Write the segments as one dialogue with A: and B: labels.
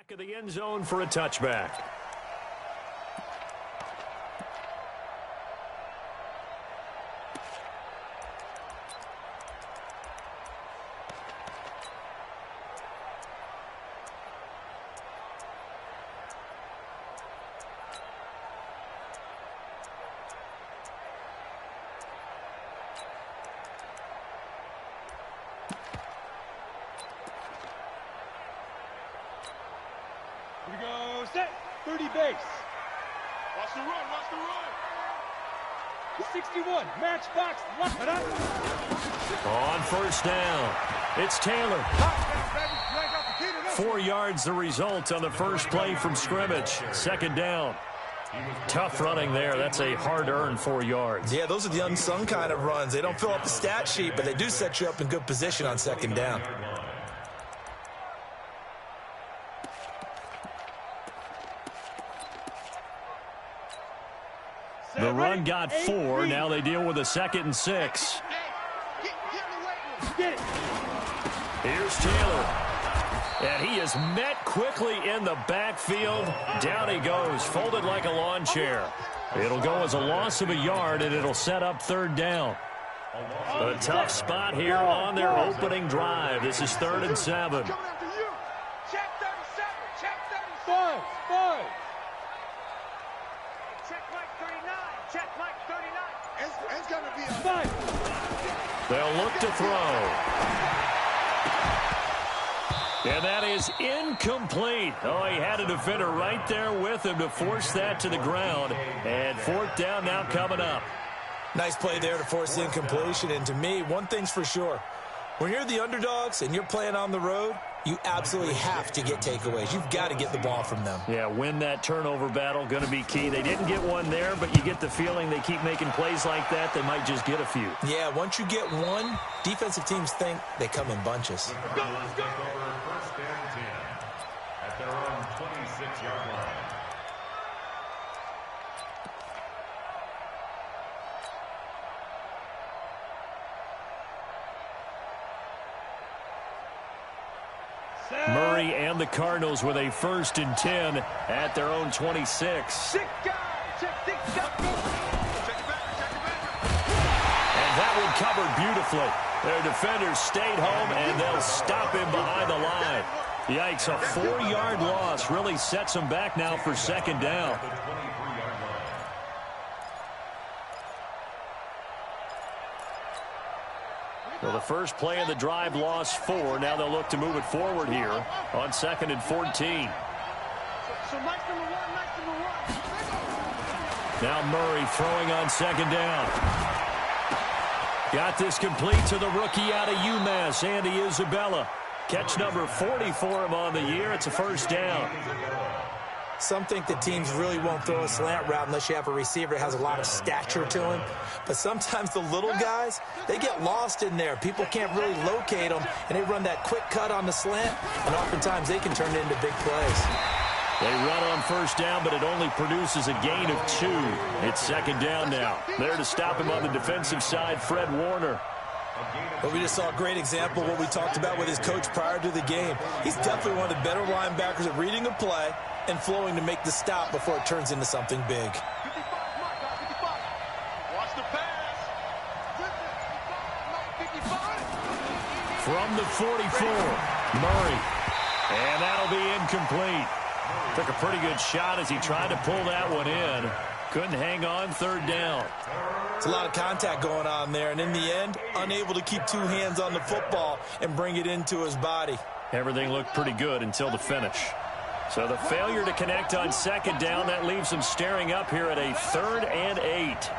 A: Back of the end zone for a touchback.
B: Here we go, set, 30 base.
C: Watch the run, watch the run.
B: 61, match box, lock it up.
A: On first down, it's Taylor. 4 yards the result on the first play from scrimmage. Second down. Tough running there. That's a hard-earned 4 yards.
D: Yeah, those are the unsung kind of runs. They don't fill up the stat sheet, but they do set you up in good position on second down.
A: The run got 4. Now they deal with a 2nd and 6. Here's Taylor. And he is met quickly in the backfield. Down he goes, folded like a lawn chair. It'll go as a loss of a yard, and it'll set up third down. A tough spot here on their opening drive. This is 3rd and 7.
C: Check 37, check 37.
B: 5.
C: Check Mike 39, check Mike 39. It's going to be a
B: 5.
A: They'll look to throw. And that is incomplete. Oh, he had a defender right there with him to force that to the ground. And 4th down now coming up.
D: Nice play there to force the incompletion. And to me, one thing's for sure. When you're the underdogs and you're playing on the road, you absolutely have to get takeaways. You've got to get the ball from them.
A: Yeah, win that turnover battle, going to be key. They didn't get one there, but you get the feeling they keep making plays like that, they might just get a few.
D: Yeah, once you get one, defensive teams think they come in bunches.
C: Let's go.
E: First and 10 at their own 26-yard line.
A: Murray and the Cardinals with a 1st and 10 at their own 26.
C: Check guy, check guy.
A: And that one covered beautifully. Their defenders stayed home, and they'll stop him behind the line. Yikes, a 4-yard loss really sets them back now for 2nd down. Well, the first play of the drive lost 4. Now they'll look to move it forward here on 2nd and 14.
C: So Mike number 1.
A: Now Murray throwing on 2nd down. Got this complete to the rookie out of UMass, Andy Isabella. Catch number 40 for him on the year. It's a 1st down.
D: Some think that teams really won't throw a slant route unless you have a receiver that has a lot of stature to him. But sometimes the little guys, they get lost in there. People can't really locate them, and they run that quick cut on the slant, and oftentimes they can turn it into big plays.
A: They run on 1st down, but it only produces a gain of 2. It's 2nd down now. There to stop him on the defensive side, Fred Warner.
D: But we just saw a great example of what we talked about with his coach prior to the game. He's definitely one of the better linebackers at reading a play and flowing to make the stop before it turns into something big.
C: 55, watch the pass. 55.
A: From the 44, Murray. And that'll be incomplete. Took a pretty good shot as he tried to pull that one in. Couldn't hang on, 3rd down.
D: It's a lot of contact going on there, and in the end, unable to keep 2 hands on the football and bring it into his body.
A: Everything looked pretty good until the finish. So the failure to connect on 2nd down, that leaves him staring up here at a 3rd and 8.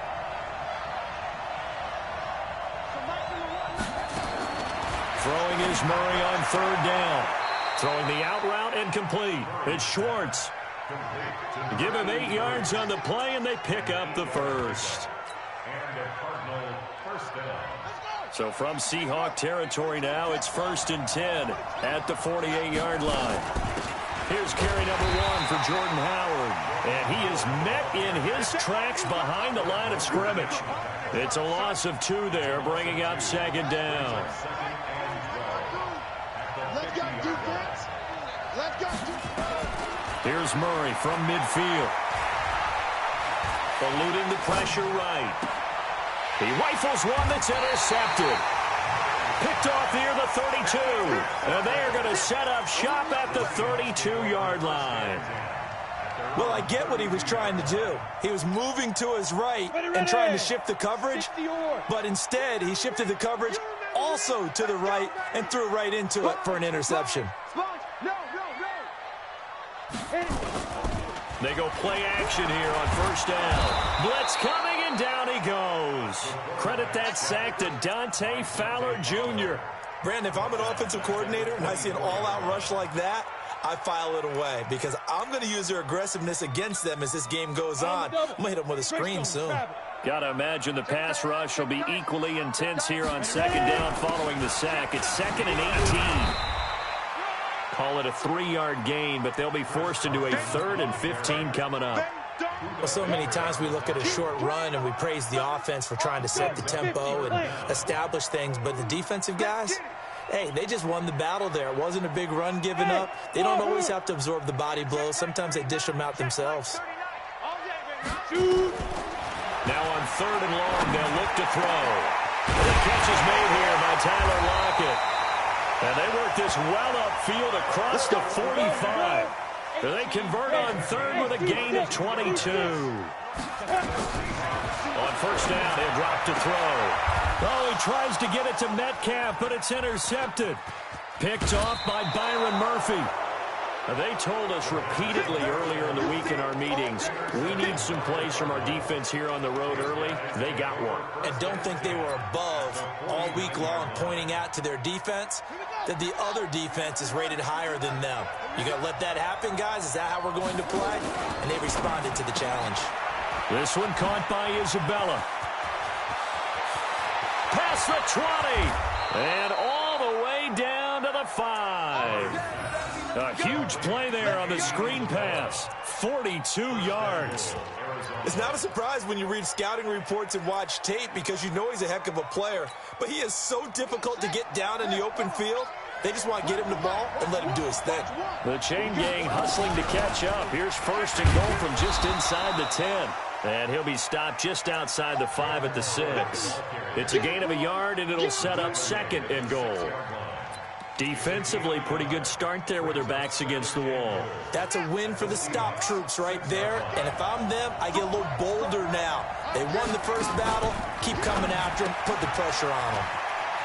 A: Throwing is Murray on 3rd down. Throwing the out route and complete. It's Schwartz. Give him 8 yards on the play, and they pick up the 1st. So from Seahawk territory now, it's 1st and 10 at the 48-yard line. Here's carry number 1 for Jordan Howard. And he is met in his tracks behind the line of scrimmage. It's a loss of 2 there, bringing up 2nd down.
C: Let's go defense. Let's go defense.
A: Here's Murray from midfield. Eluding the pressure right. He rifles one that's intercepted. Picked off near the 32. And they are going to set up shop at the 32-yard line.
D: Well, I get what he was trying to do. He was moving to his right and trying to shift the coverage, but instead he shifted the coverage also to the right and threw right into it for an interception.
A: They go play action here on first down. Blitz coming, and down he goes. Credit that sack to Dante Fowler Jr.
D: Brandon, if I'm an offensive coordinator and I see an all-out rush like that, I file it away because I'm going to use their aggressiveness against them as this game goes on. I'm going to hit them with a screen soon.
A: Got to imagine the pass rush will be equally intense here on second down following the sack. It's 2nd and 18. Call it a 3-yard gain, but they'll be forced into a 3rd and 15 coming up.
D: Well, so many times we look at a short run and we praise the offense for trying to set the tempo and establish things, but the defensive guys, hey, they just won the battle there. It wasn't a big run given up. They don't always have to absorb the body blows. Sometimes they dish them out themselves.
A: Now on 3rd and long, they'll look to throw. The catch is made here by Tyler Lockett. And they work this well upfield across the 45. They convert on 3rd with a gain of 22. On first down, he'll drop to throw. Oh, he tries to get it to Metcalf, but it's intercepted. Picked off by Byron Murphy. They told us repeatedly earlier in the week in our meetings, we need some plays from our defense here on the road early. They got one.
D: And don't think they were above all week long pointing out to their defense that the other defense is rated higher than them. You got to let that happen, guys? Is that how we're going to play? And they responded to the challenge.
A: This one caught by Isabella. Past the 20. And all the way down to the 5. A huge play there on the screen pass. 42 yards.
D: It's not a surprise when you read scouting reports and watch tape because you know he's a heck of a player. But he is so difficult to get down in the open field. They just want to get him the ball and let him do his thing.
A: The chain gang hustling to catch up. Here's 1st and goal from just inside the 10. And he'll be stopped just outside the 5 at the 6. It's a gain of a yard, and it'll set up 2nd and goal. Defensively, pretty good start there with their backs against the wall.
D: That's a win for the stop troops right there. And if I'm them, I get a little bolder now. They won the first battle. Keep coming after them. Put the pressure on them.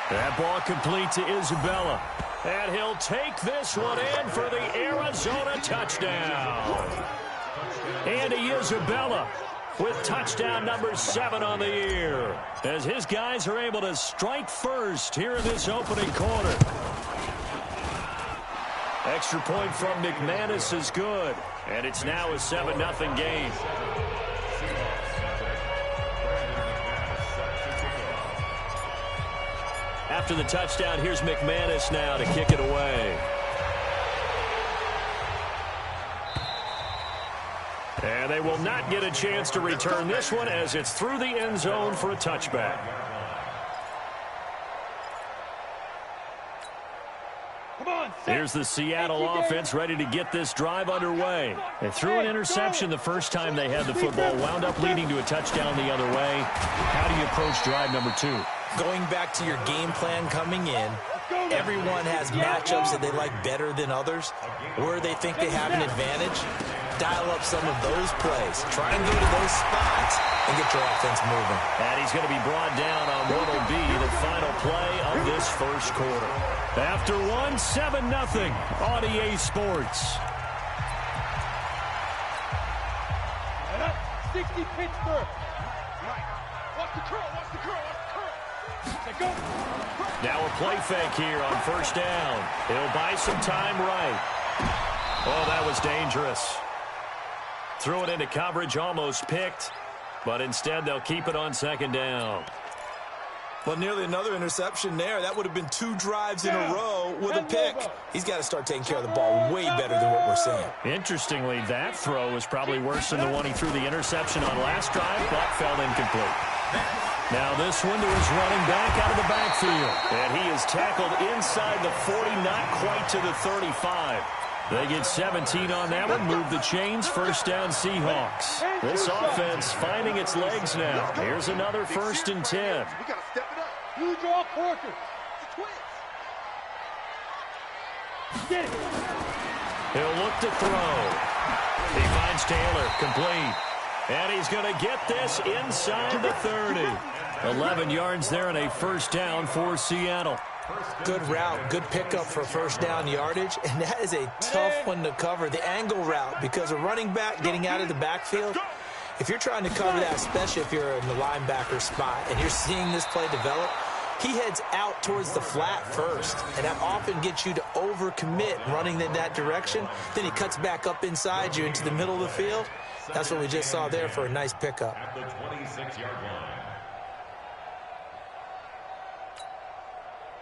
A: That ball complete to Isabella. And he'll take this one in for the Arizona touchdown. Andy Isabella with touchdown number 7 on the year, as his guys are able to strike first here in this opening quarter. Extra point from McManus is good, and it's now a 7-0 game. After the touchdown, here's McManus now to kick it away. And they will not get a chance to return this one as it's through the end zone for a touchback. Here's the Seattle offense ready to get this drive underway. They threw an interception the first time they had the football, wound up leading to a touchdown the other way. How do you approach drive number 2?
D: Going back to your game plan coming in, everyone has matchups that they like better than others, where they think they have an advantage. Dial up some of those plays. Try and go to those spots and get your offense moving.
A: And he's going to be brought down on what will be the final play of this first quarter. After 7-0 on EA Sports.
B: 60 Pittsburgh. Right. Watch the curl, watch the curl, watch the curl. Say go.
A: Now a play fake here on first down. He'll buy some time right. Oh, that was dangerous. Threw it into coverage, almost picked, but instead they'll keep it on second down.
D: Well, nearly another interception there. That would have been 2 drives in a row with a pick. He's got to start taking care of the ball way better than what we're seeing.
A: Interestingly, that throw is probably worse than the one he threw the interception on last drive, but fell incomplete. Now this one to his running back out of the backfield. And he is tackled inside the 40, not quite to the 35. They get 17 on that one, move the chains, first down Seahawks. This offense finding its legs now. Here's another 1st and 10.
B: We got to step it up. You draw quarter. Get it.
A: He'll look to throw. He finds Taylor, complete. And he's going to get this inside the 30. 11 yards there and a first down for Seattle.
D: Good route, good pickup for first down yardage, and that is a tough one to cover, the angle route, because a running back getting out of the backfield, if you're trying to cover that, especially if you're in the linebacker spot, and you're seeing this play develop, he heads out towards the flat first, and that often gets you to overcommit running in that direction. Then he cuts back up inside you into the middle of the field. That's what we just saw there for a nice pickup.
E: At the 26-yard line.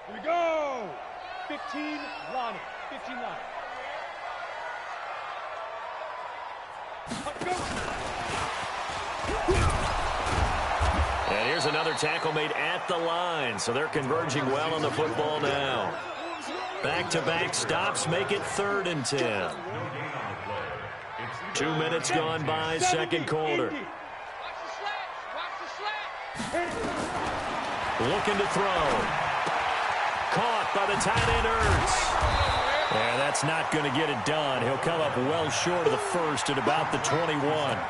B: Here we go. 15 Lonnie. 15 Lonnie.
A: And here's another tackle made at the line, so they're converging well on the football now. Back-to-back stops make it 3rd and 10. 2 minutes gone by, second quarter. Looking to throw. Caught by the tight end, Ertz. And that's not going to get it done. He'll come up well short of the first at about the 21.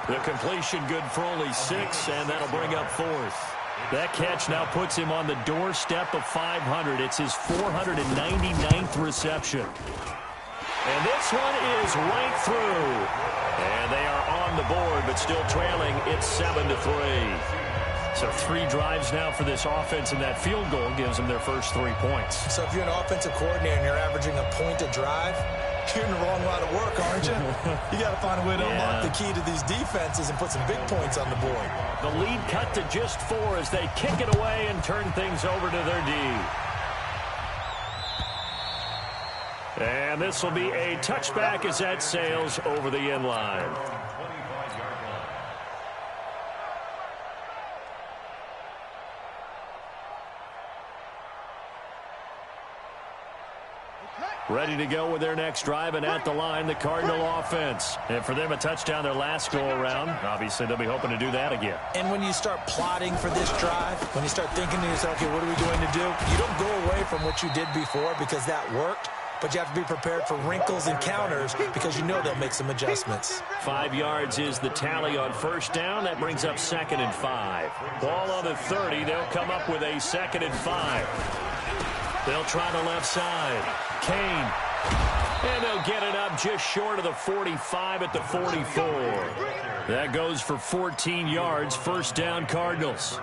A: The completion good for only 6, and that'll bring up 4th. That catch now puts him on the doorstep of 500. It's his 499th reception. And this one is right through. And they are on the board, but still trailing. It's 7-3. So 3 drives now for this offense, and that field goal gives them their first 3 points.
D: So if you're an offensive coordinator and you're averaging a point a drive, you're in the wrong line of work, aren't you? You got to find a way to unlock the key to these defenses and put some big points on the board.
A: The lead cut to just 4 as they kick it away and turn things over to their D. And this will be a touchback as that sails over the end line. Ready to go with their next drive, and at the line, the Cardinal offense. And for them, a touchdown their last go-around. Obviously, they'll be hoping to do that again.
D: And when you start plotting for this drive, when you start thinking to yourself, okay, what are we going to do? You don't go away from what you did before because that worked, but you have to be prepared for wrinkles and counters because you know they'll make some adjustments.
A: 5 yards is the tally on first down. That brings up 2nd and 5. Ball on the 30. They'll come up with a 2nd and 5. They'll try the left side. Kane. And they'll get it up just short of the 45 at the 44. That goes for 14 yards. First down, Cardinals.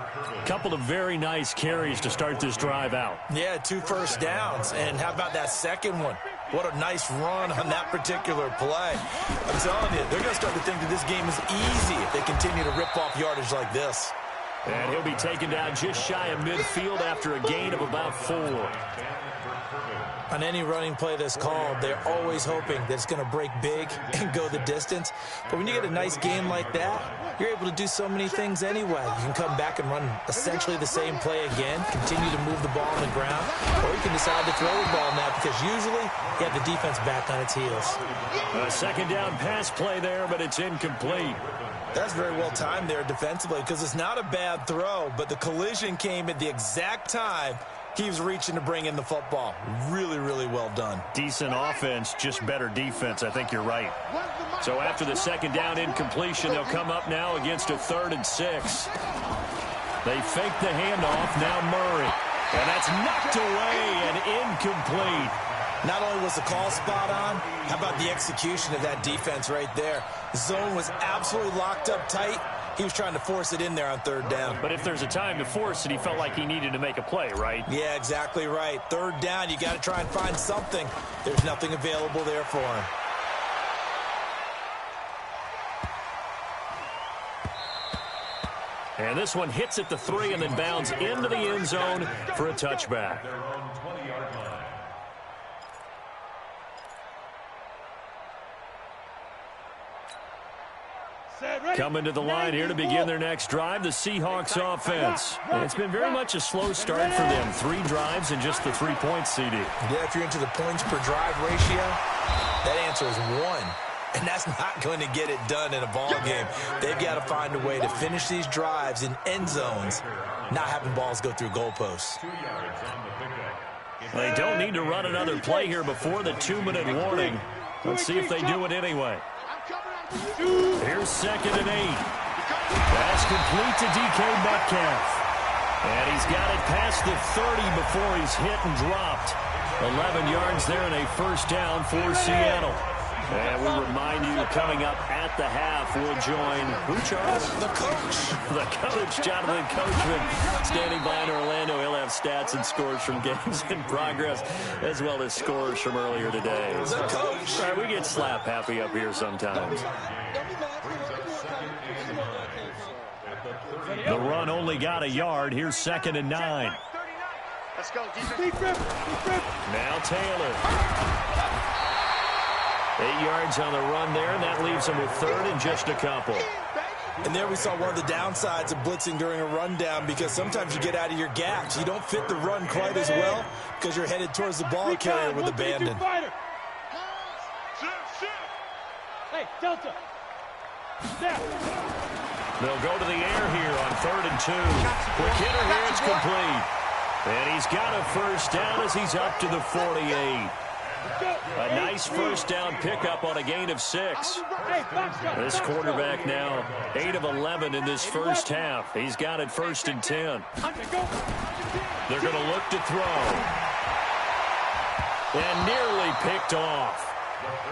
A: Couple of very nice carries to start this drive out.
D: Yeah, 2 first downs. And how about that second one? What a nice run on that particular play. I'm telling you, they're going to start to think that this game is easy if they continue to rip off yardage like this.
A: And he'll be taken down just shy of midfield after a gain of about 4.
D: On any running play that's called, they're always hoping that it's going to break big and go the distance. But when you get a nice game like that, you're able to do so many things anyway. You can come back and run essentially the same play again, continue to move the ball on the ground, or you can decide to throw the ball now because usually you have the defense back on its heels.
A: A second down pass play there, but it's incomplete.
D: That's very well timed there defensively because it's not a bad throw, but the collision came at the exact time he was reaching to bring in the football. Really, really well done.
A: Decent offense, just better defense. I think you're right. So after the second down incompletion, they'll come up now against a 3rd and 6. They fake the handoff. Now Murray. And that's knocked away and incomplete.
D: Not only was the call spot on, how about the execution of that defense right there? The zone was absolutely locked up tight. He was trying to force it in there on 3rd down.
A: But if there's a time to force it, he felt like he needed to make a play, right?
D: Yeah, exactly right. 3rd down, you got to try and find something. There's nothing available there for him.
A: And this one hits at the 3 and then bounds into the end zone for a touchback.
B: Set, ready.
A: Coming to the line here to begin their next drive, the Seahawks offense. And it's been very much a slow start for them. 3 drives and just the 3 points, CD.
D: Yeah, if you're into the points per drive ratio, that answer is 1. And that's not going to get it done in a ball game. They've got to find a way to finish these drives in end zones, not having balls go through goalposts.
A: They don't need to run another play here before the 2-minute warning. Let's see if they do it anyway. Here's 2nd and 8. Pass complete to DK Metcalf. And he's got it past the 30 before he's hit and dropped. 11 yards there and a first down for Seattle. And we remind you, coming up at the half, we'll join, who, Charles?
D: The coach.
A: The coach, Jonathan Coachman, standing by in Orlando. He'll have stats and scores from games in progress, as well as scores from earlier today.
D: The coach.
A: All right, we get slap happy up here sometimes. The run only got a yard. Here's 2nd and 9.
C: Let's go, defense.
A: Now Taylor. 8 yards on the run there, and that leaves them with 3rd and just a couple.
D: And there we saw one of the downsides of blitzing during a rundown, because sometimes you get out of your gaps. You don't fit the run quite as well because you're headed towards the ball carrier with abandon.
B: Hey, Delta.
A: They'll go to the air here on 3rd and 2. Quick hitter here, it's complete. And he's got a first down as he's up to the 48. A nice first down pickup on a gain of 6. This quarterback now 8 of 11 in this first half. He's got it 1st and 10. They're going to look to throw. And nearly picked off.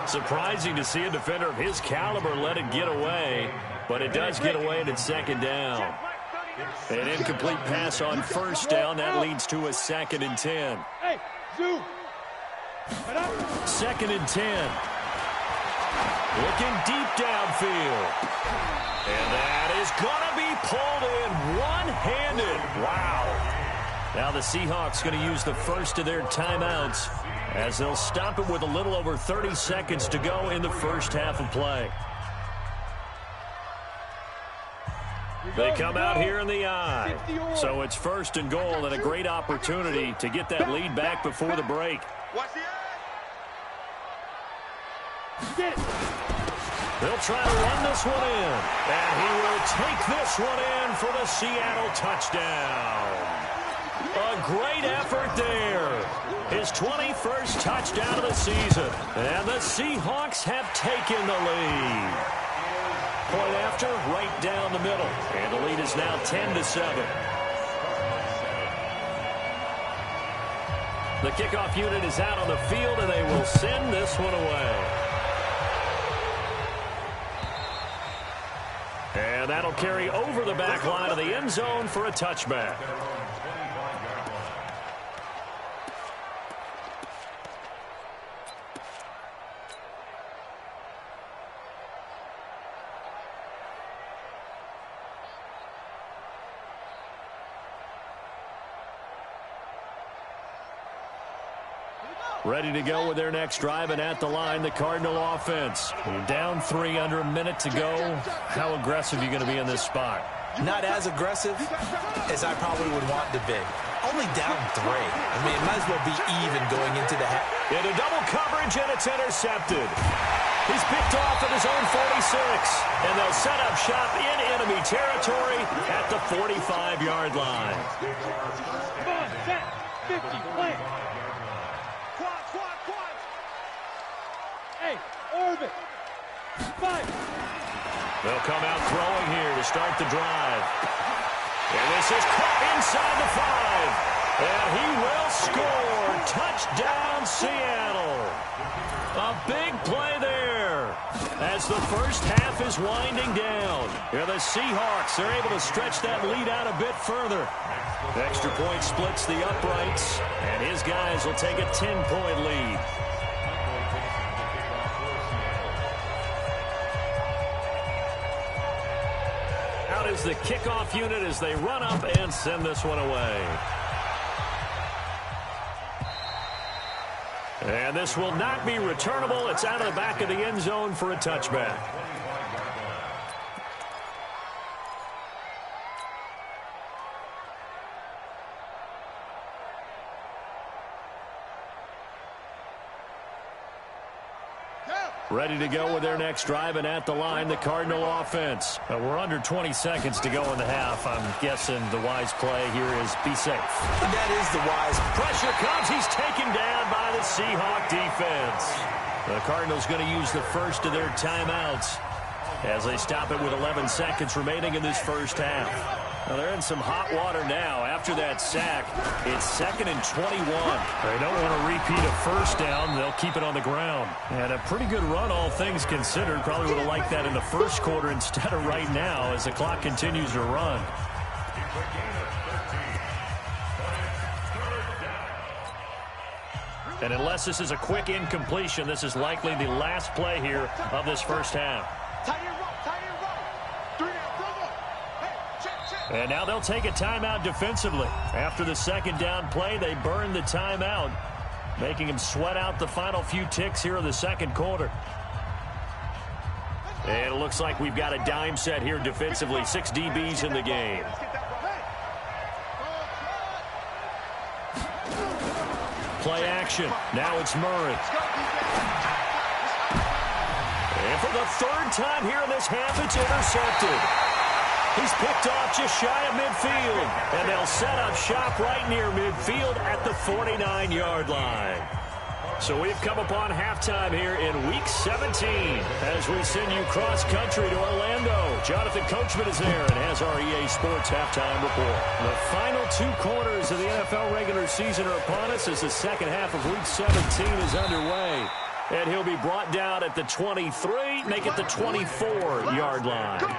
A: Surprising to see a defender of his caliber let it get away, but it does get away and it's 2nd down. An incomplete pass on 1st down. That leads to a 2nd and 10.
B: Hey, Zoo.
A: 2nd and 10. Looking deep downfield. And that is going to be pulled in one-handed. Wow. Now the Seahawks going to use the first of their timeouts as they'll stop it with a little over 30 seconds to go in the first half of play. They come out here in the eye. So it's 1st and goal and a great opportunity to get that lead back before the break. They'll try to run this one in. And he will take this one in for the Seattle touchdown. A great effort there. His 21st touchdown of the season. And the Seahawks have taken the lead. Point after, right down the middle. And the lead is now 10-7. The kickoff unit is out on the field, and they will send this one away. And that'll carry over the back line of the end zone for a touchback. Ready to go with their next drive, and at the line, the Cardinal offense. You're down 3 under a minute to go. How aggressive are you going to be in this spot?
D: Not as aggressive as I probably would want to be. Only down 3. I mean, it might as well be even going into the half.
A: Into double coverage, and it's intercepted. He's picked off at his own 46, and they'll set up shop in enemy territory at the 45-yard line.
B: Come on, set, 50, play. Hey, orbit. 5.
A: They'll come out throwing here to start the drive. And this is caught inside the 5. And he will score. Touchdown, Seattle. A big play there as the first half is winding down. Here the Seahawks are able to stretch that lead out a bit further. Extra point splits the uprights, and his guys will take a 10-point lead. Out is the kickoff unit as they run up and send this one away. And this will not be returnable. It's out of the back of the end zone for a touchback. Ready to go with their next drive, and at the line, the Cardinal offense. We're under 20 seconds to go in the half. I'm guessing the wise play here is be safe.
D: That is the wise.
A: Pressure comes. He's taken down by the Seahawk defense. The Cardinals going to use the first of their timeouts as they stop it with 11 seconds remaining in this first half. Well, they're in some hot water now. After that sack, it's 2nd and 21. They don't want to repeat a first down. They'll keep it on the ground. And a pretty good run, all things considered. Probably would have liked that in the first quarter instead of right now as the clock continues to run. And unless this is a quick incompletion, this is likely the last play here of this first half. And now they'll take a timeout defensively. After the second down play, they burn the timeout, making them sweat out the final few ticks here in the second quarter. And it looks like we've got a dime set here defensively. 6 DBs in the game. Play action. Now it's Murray. And for the third time here in this half, it's intercepted. He's picked off just shy of midfield, and they'll set up shop right near midfield at the 49-yard line. So we've come upon halftime here in Week 17 as we send you cross-country to Orlando. Jonathan Coachman is there and has our EA Sports halftime report. The final 2 quarters of the NFL regular season are upon us as the second half of Week 17 is underway. And he'll be brought down at the 23, make it the 24-yard line.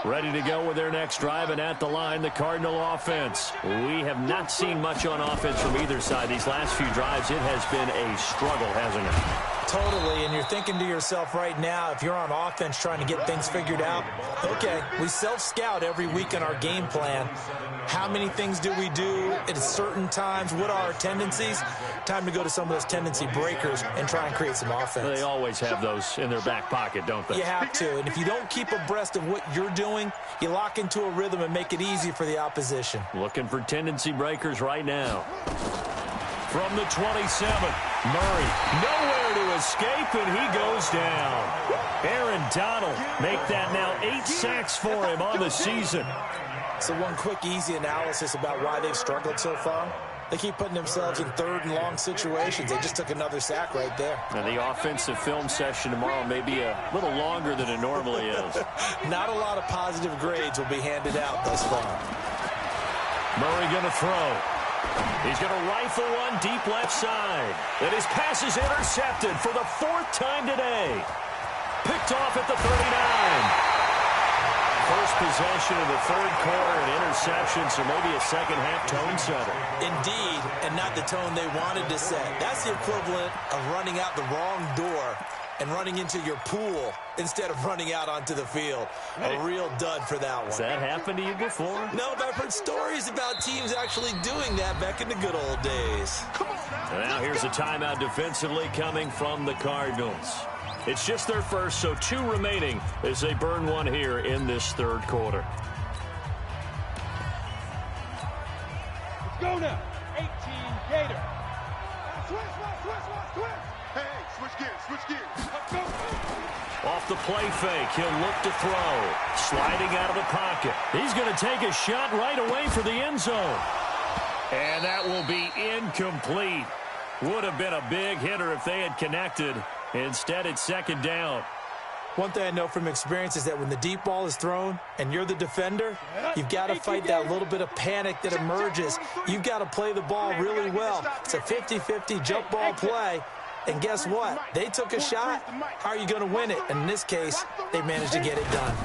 A: Ready to go with their next drive, and at the line, the Cardinal offense. We have not seen much on offense from either side. These last few drives, it has been a struggle, hasn't it?
D: Totally, and you're thinking to yourself right now, if you're on offense trying to get things figured out, okay, we self-scout every week in our game plan. How many things do we do at certain times? What are our tendencies? Time to go to some of those tendency breakers and try and create some offense.
A: They always have those in their back pocket, don't they?
D: You have to, and if you don't keep abreast of what you're doing, you lock into a rhythm and make it easy for the opposition.
A: Looking for tendency breakers right now. From the 27, Murray, nowhere to escape, and he goes down. Aaron Donald make that now 8 sacks for him on the season.
D: So one quick, easy analysis about why they've struggled so far. They keep putting themselves in third and long situations. They just took another sack right there.
A: And the offensive film session tomorrow may be a little longer than it normally is.
D: Not a lot of positive grades will be handed out thus far.
A: Murray going to throw. He's going to rifle one deep left side. And his pass is intercepted for the 4th time today. Picked off at the 39. First possession of the third quarter, an interception, so maybe a second-half tone setter.
D: Indeed, and not the tone they wanted to set. That's the equivalent of running out the wrong door and running into your pool instead of running out onto the field. A real dud for that one.
A: Has that happened to you before?
D: No, but I've heard stories about teams actually doing that back in the good old days.
A: And now here's a timeout defensively coming from the Cardinals. It's just their first, so 2 remaining as they burn one here in this third quarter.
B: Let's go now. 18 Gator. Switch. Hey, switch gears. Let's go.
A: Off the play fake, he'll look to throw. Sliding out of the pocket. He's going to take a shot right away for the end zone. And that will be incomplete. Would have been a big hitter if they had connected. Instead, it's second down.
D: One thing I know from experience is that when the deep ball is thrown and you're the defender, you've got to fight that little bit of panic that emerges. You've got to play the ball really well. It's a 50-50 jump ball play. And guess what? They took a shot. How are you going to win it? And in this case, they managed to get it done.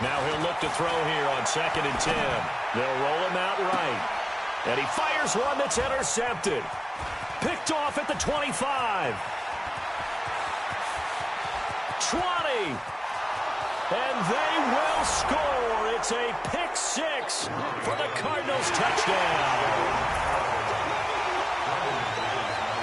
A: Now he'll look to throw here on 2nd and 10. They'll roll him out right. And he fires one that's intercepted. Picked off at the 25. 20. And they will score. It's a pick 6 for the Cardinals touchdown.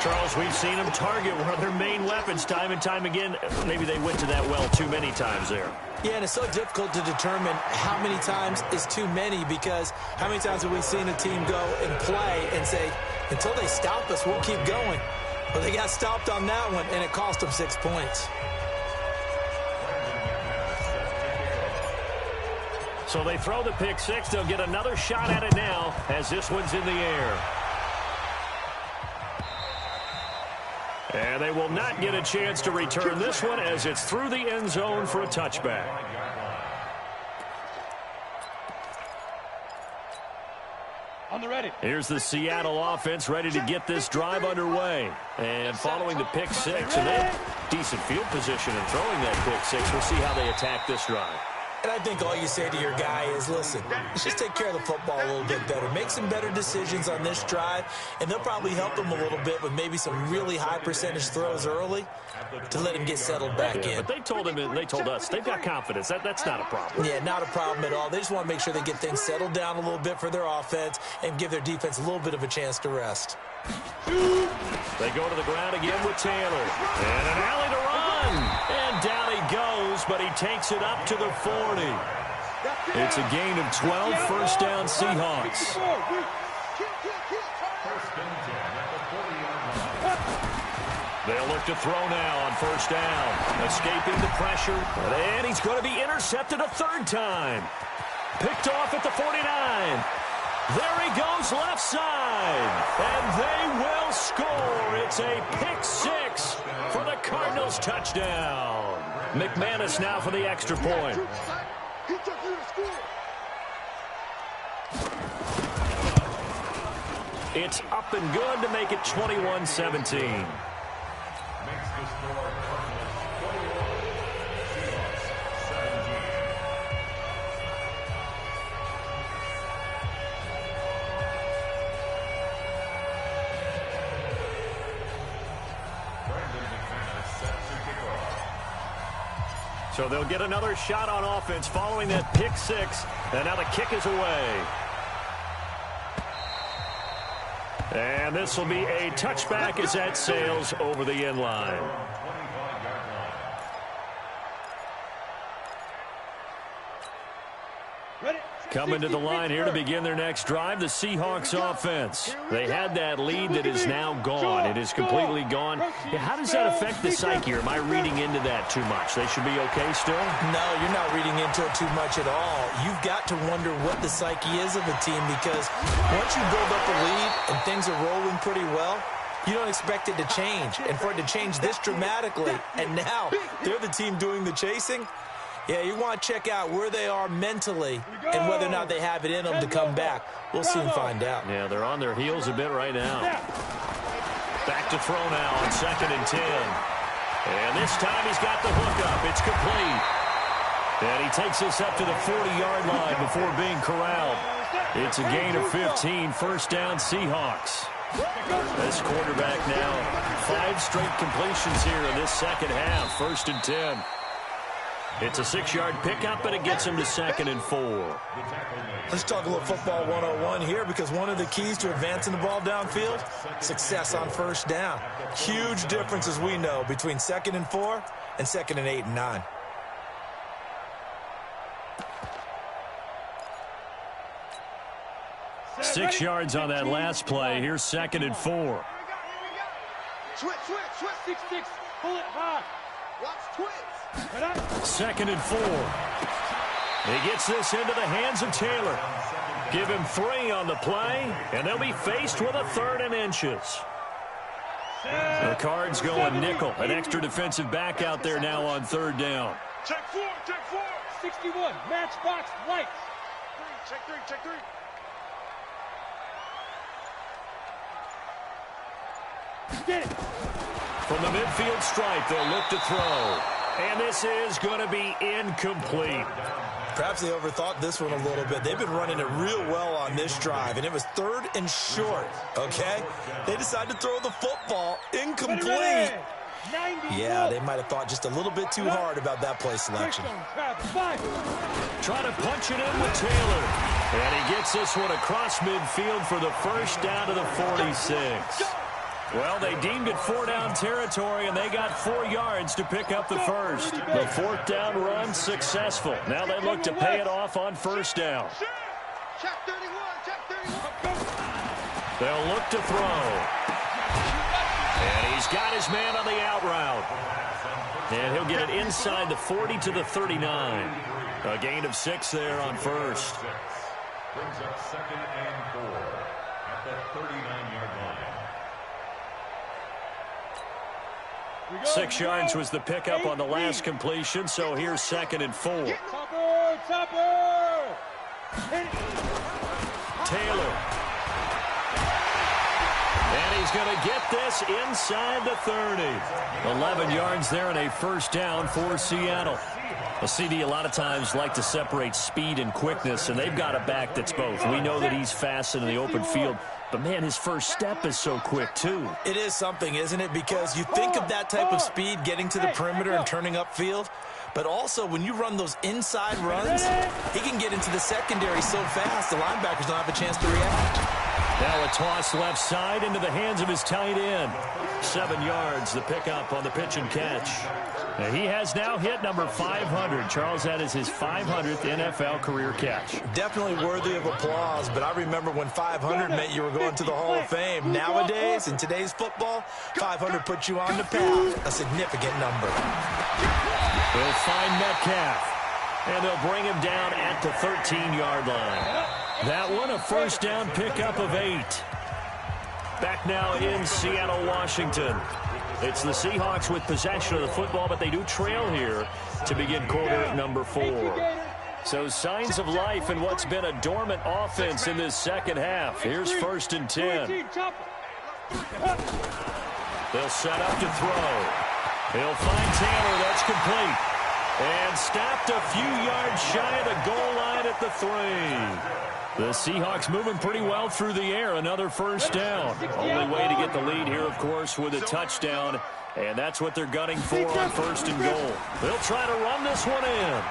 A: Charles, we've seen them target one of their main weapons time and time again. Maybe they went to that well too many times there.
D: Yeah, and it's so difficult to determine how many times is too many, because how many times have we seen a team go and play and say, Until they stop us, we'll keep going. But they got stopped on that one, and it cost them 6 points.
A: So they throw the pick six. They'll get another shot at it now as this one's in the air. And they will not get a chance to return this one as it's through the end zone for a touchback.
B: On the ready.
A: Here's the Seattle offense ready to get this drive underway. And following the pick six, and they have decent field position in throwing that pick six. We'll see how they attack this drive.
D: And I think all you say to your guy is, listen, let's just take care of the football a little bit better. Make some better decisions on this drive, and they'll probably help him a little bit with maybe some really high percentage throws early to let him get settled back in.
A: But they told him, and they told us, they've got confidence. That's not a problem.
D: Yeah, not a problem at all. They just want to make sure they get things settled down a little bit for their offense and give their defense a little bit of a chance to rest.
A: They go to the ground again with Taylor. And an alley to run. And down he goes, but he takes it up to the 40. It's a gain of 12, first down Seahawks. They'll look to throw now on first down. Escaping the pressure. And he's going to be intercepted a third time. Picked off at the 49. There he goes left side. And they will score. It's a pick six for the Cardinals touchdown. McManus now for the extra point. It's up and good to make it 21-17. So they'll get another shot on offense following that pick six. And now the kick is away. And this will be a touchback as that sails over the end line. Coming to the line here to begin their next drive, the Seahawks offense. They had that lead that is now gone. It is completely gone. How does that affect the psyche? Or am I reading into that too much? They should be okay still?
D: No, you're not reading into it too much at all. You've got to wonder what the psyche is of a team, because once you build up a lead and things are rolling pretty well, you don't expect it to change. And for it to change this dramatically, and now they're the team doing the chasing, yeah, you want to check out where they are mentally and whether or not they have it in them to come back. We'll soon find out.
A: Yeah, they're on their heels a bit right now. Back to throw now on 2nd and 10. And this time he's got the hook up. It's complete. And he takes this up to the 40-yard line before being corralled. It's a gain of 15, first down Seahawks. This quarterback now, 5 straight completions here in this second half, 1st and 10. It's a 6-yard pickup, and it gets him to 2nd and 4.
D: Let's talk a little football 101 here, because one of the keys to advancing the ball downfield, success on first down. Huge difference, as we know, between 2nd and 4 and 2nd and 8 and 9.
A: Six yards on that last play. Here's 2nd and 4.
B: Switch. 6-6. Pull it hard. Watch twitch.
A: 2nd and 4. He gets this into the hands of Taylor. Give him 3 on the play, and they'll be faced with a 3rd and inches. The Cards going nickel. An extra defensive back out there now on 3rd down.
B: Check 4. 61. Matchbox lights. Check 3. Get it.
A: From the midfield stripe, they'll look to throw. And this is going to be incomplete.
D: Perhaps they overthought this one a little bit. They've been running it real well on this drive, and it was 3rd and short, okay? They decided to throw the football incomplete. Yeah, they might have thought just a little bit too hard about that play selection.
A: Trying to punch it in with Taylor. And he gets this one across midfield for the first down to the 46. Well, they deemed it 4-down territory, and they got 4 yards to pick up the first. The 4th down run successful. Now they look to pay it off on first down.
B: Check 31.
A: They'll look to throw. And he's got his man on the out route. And he'll get it inside the 40 to the 39. A gain of 6 there on first.
E: Brings up 2nd and 4 at the 39-yard line.
A: 6 yards was the pickup on the last completion, so here's 2nd and 4. Taylor. And he's going to get this inside the 30. 11 yards there and a first down for Seattle. Well, CD a lot of times like to separate speed and quickness, and they've got a back that's both. We know that he's fast in the open field, but, man, his first step is so quick, too.
D: It is something, isn't it? Because you think of that type of speed getting to the perimeter and turning upfield, but also when you run those inside runs, he can get into the secondary so fast the linebackers don't have a chance to react.
A: Now a toss left side into the hands of his tight end. 7 yards, the pickup on the pitch and catch. And he has now hit number 500. Charles, that is his 500th NFL career catch.
D: Definitely worthy of applause, but I remember when 500 meant you were going to the Hall of Fame. Nowadays, in today's football, 500 puts you on the path, a significant number.
A: They'll find Metcalf, and they'll bring him down at the 13-yard line. That one, a first down pickup of 8. Back now in Seattle, Washington. It's the Seahawks with possession of the football, but they do trail here to begin quarter number 4. So signs of life in what's been a dormant offense in this second half. Here's 1st and 10. They'll set up to throw. He'll find Taylor. That's complete. And stopped a few yards shy of the goal line at the 3. The Seahawks moving pretty well through the air. Another first down. Only way to get the lead here, of course, with a touchdown. And that's what they're gunning for on 1st and goal. They'll try to run this one in.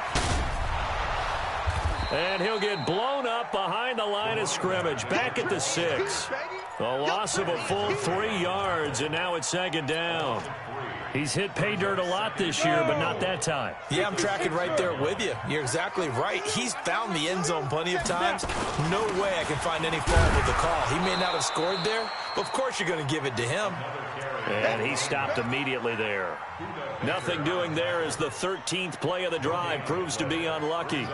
A: And he'll get blown up behind the line of scrimmage. Back at the 6. A loss of a full 3 yards, and now it's 2nd down. He's hit pay dirt a lot this year, but not that time.
D: Yeah, I'm tracking right there with you. You're exactly right. He's found the end zone plenty of times. No way I can find any fault with the call. He may not have scored there, but of course you're going to give it to him.
A: And he stopped immediately there. Nothing doing there as the 13th play of the drive proves to be unlucky.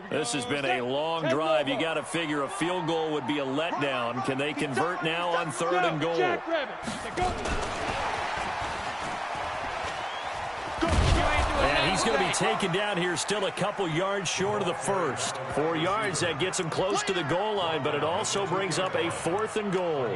A: This has been a long drive. You got to figure a field goal would be a letdown. Can they convert now on 3rd and goal? And he's going to be taken down here still a couple yards short of the 1st. 4 yards, that gets him close to the goal line, but it also brings up a 4th and goal.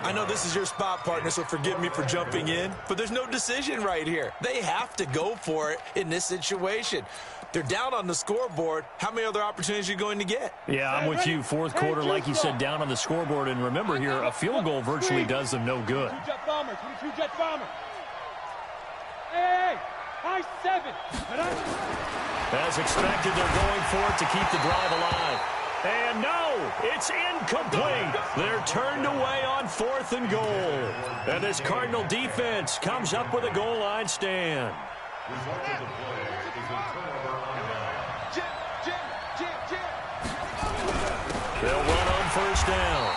D: I know this is your spot, partner, so forgive me for jumping in, but there's no decision right here. They have to go for it in this situation. They're down on the scoreboard. How many other opportunities are you going to get?
A: Yeah, I'm with you. 4th quarter, like you said, down on the scoreboard. And remember here, a field goal virtually does them no good.
B: 2 jet bombers. 2 jet bombers. Hey, high 7.
A: As expected, they're going for it to keep the drive alive. And no, it's incomplete. They're turned away on 4th and goal. And this Cardinal defense comes up with a goal line stand.
E: Result of the play is a turnover on down.
A: They'll run on 1st down.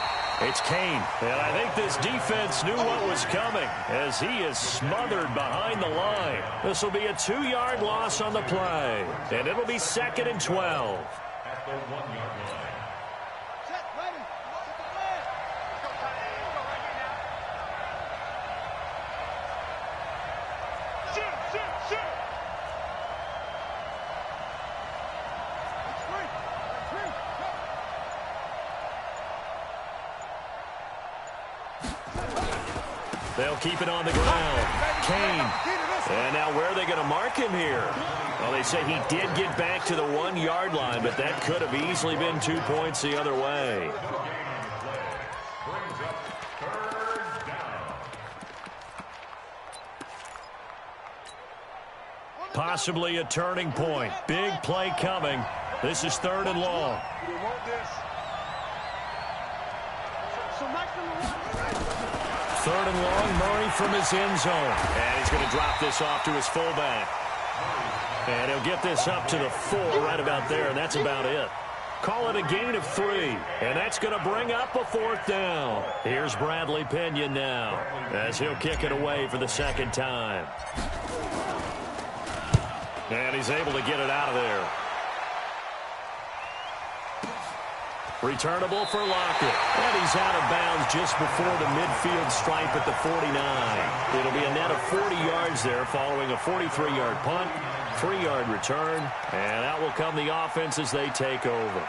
A: It's Kane. And I think this defense knew what was coming as he is smothered behind the line. This will be a 2-yard loss on the play. And it'll be 2nd and 12.
E: At the 1-yard line.
A: They'll keep it on the ground. Kane. And now where are they going to mark him here? Well, they say he did get back to the 1-yard line, but that could have easily been 2 points the other way. Possibly a turning point. Big play coming. This is 3rd and long. 3rd and long, Murray from his end zone. And he's going to drop this off to his fullback. And he'll get this up to the 4 right about there, and that's about it. Call it a gain of 3, and that's going to bring up a 4th down. Here's Bradley Pinion now as he'll kick it away for the 2nd time. And he's able to get it out of there. Returnable for Lockett. And he's out of bounds just before the midfield stripe at the 49. It'll be a net of 40 yards there following a 43-yard punt, 3-yard return, and out will come the offense as they take over.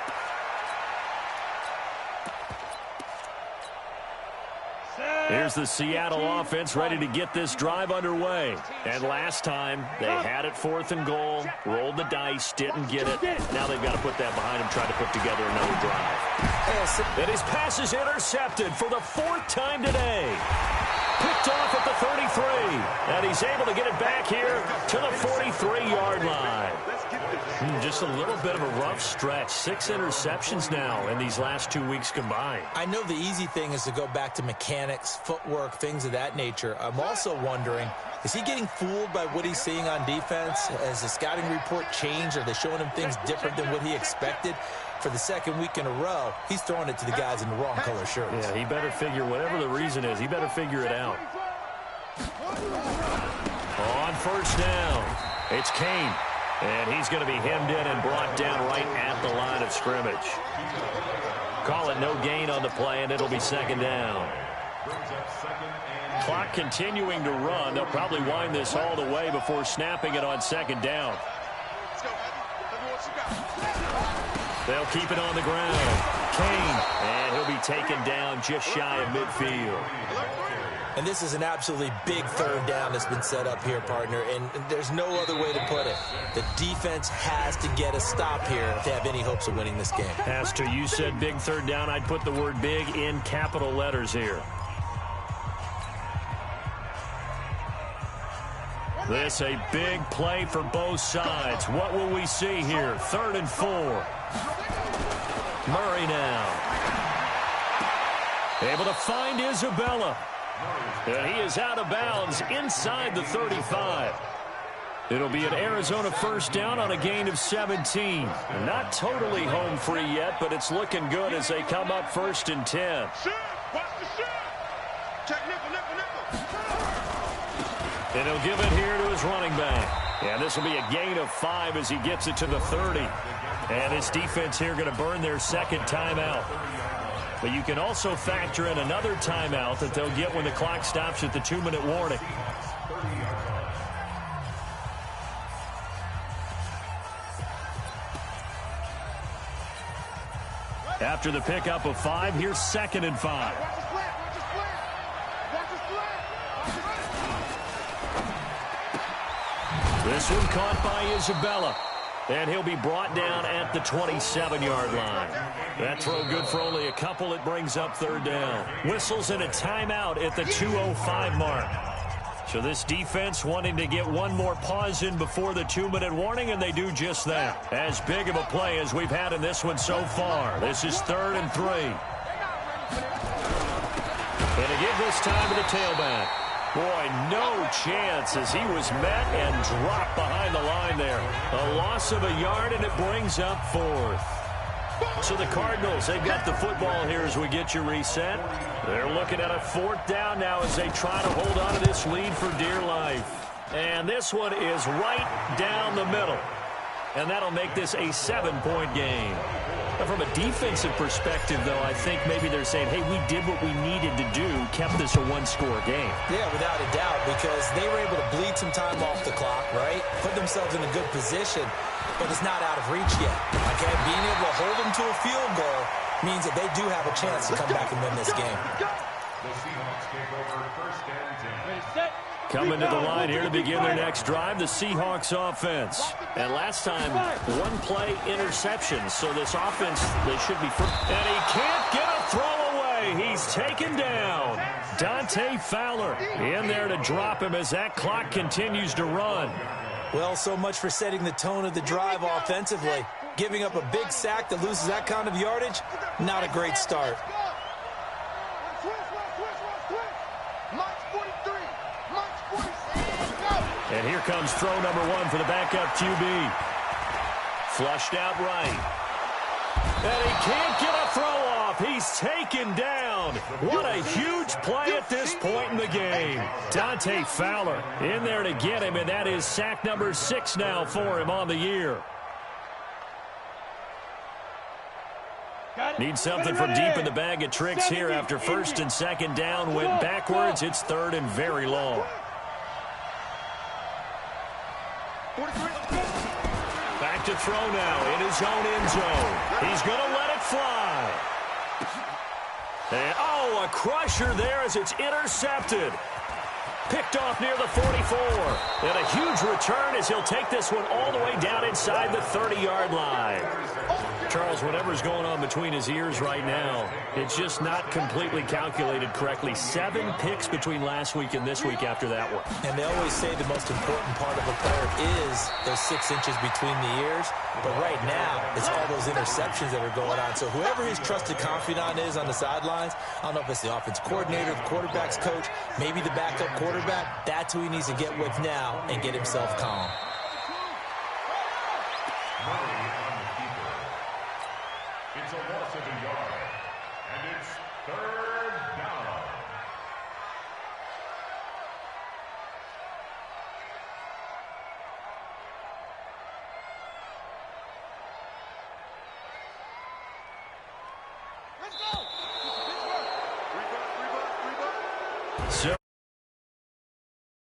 A: Here's the Seattle offense ready to get this drive underway. And last time, they had it 4th and goal, rolled the dice, didn't get it. Now they've got to put that behind them, try to put together another drive. And his pass is intercepted for the 4th time today. Picked off at the 33. And he's able to get it back here to the 43-yard line. Just a little bit of a rough stretch. 6 interceptions now in these last 2 weeks combined.
D: I know the easy thing is to go back to mechanics, footwork, things of that nature. I'm also wondering, is he getting fooled by what he's seeing on defense? Has the scouting report changed? Are they showing him things different than what he expected? For the 2nd week in a row, he's throwing it to the guys in the wrong color shirts.
A: Yeah, he better figure, whatever the reason is, he better figure it out. On 1st down, it's Kane. And he's going to be hemmed in and brought down right at the line of scrimmage. Call it no gain on the play, and it'll be 2nd down. Clock continuing to run. They'll probably wind this all the way before snapping it on 2nd down. They'll keep it on the ground. Kane, and he'll be taken down just shy of midfield.
D: And this is an absolutely big 3rd down that's been set up here, partner, and there's no other way to put it. The defense has to get a stop here to have any hopes of winning this game.
A: Pastor, you said big 3rd down. I'd put the word big in capital letters here. This a big play for both sides. What will we see here? 3rd and 4. Murray now. Able to find Isabella. And he is out of bounds inside the 35. It'll be an Arizona 1st down on a gain of 17. Not totally home free yet, but it's looking good as they come up 1st and 10. And he'll give it here to his running back. And this will be a gain of 5 as he gets it to the 30. And his defense here going to burn their 2nd timeout. But you can also factor in another timeout that they'll get when the clock stops at the 2-minute warning. After the pickup of 5, here's 2nd and 5. This one caught by Isabella. And he'll be brought down at the 27-yard line. That throw good for only a couple. It brings up 3rd down. Whistles and a timeout at the 2:05 mark. So this defense wanting to get one more pause in before the 2-minute warning, and they do just that. As big of a play as we've had in this one so far. This is 3rd and 3. And to give this time to the tailback. Boy, no chance as he was met and dropped behind the line there. A loss of a yard, and it brings up 4th. So the Cardinals, they've got the football here as we get you reset. They're looking at a 4th down now as they try to hold on to this lead for dear life. And this one is right down the middle. And that'll make this a 7-point game. From a defensive perspective, though, I think maybe they're saying, hey, we did what we needed to do, kept this a 1-score game.
D: Yeah, without a doubt, because they were able to bleed some time off the clock, right? Put themselves in a good position, but it's not out of reach yet. Okay, being able to hold them to a field goal means that they do have a chance to come back and win this game.
E: The Seahawks take over 1st and 10.
A: Coming to the line here to begin their next drive, the Seahawks offense. And last time, 1-play interception. So this offense, they should be free. And he can't get a throw away. He's taken down. Dante Fowler in there to drop him as that clock continues to run.
D: Well, so much for setting the tone of the drive offensively. Giving up a big sack that loses that kind of yardage, not a great start.
B: March 43. March 46. Go.
A: And here comes throw number 1 for the backup QB. Flushed out right. And he can't get a throw off. He's taken down. What a huge play at this point in the game. Dante Fowler in there to get him, and that is sack number 6 now for him on the year. Need something from deep in the bag of tricks here after first and second down went backwards. It's third and very long. Back to throw now in his own end zone. He's going to let it fly. And, oh, a crusher there as it's intercepted. Picked off near the 44. And a huge return as he'll take this one all the way down inside the 30-yard line. Charles, whatever's going on between his ears right now, it's just not completely calculated correctly. 7 picks between last week and this week after that one.
D: And they always say the most important part of a player is those 6 inches between the ears. But right now, it's all those interceptions that are going on. So whoever his trusted confidant is on the sidelines, I don't know if it's the offense coordinator, the quarterback's coach, maybe the backup quarterback, that's who he needs to get with now and get himself calm.
E: It's a loss of a yard, and it's third down.
B: Let's go. Rebound, rebound, rebound.
A: So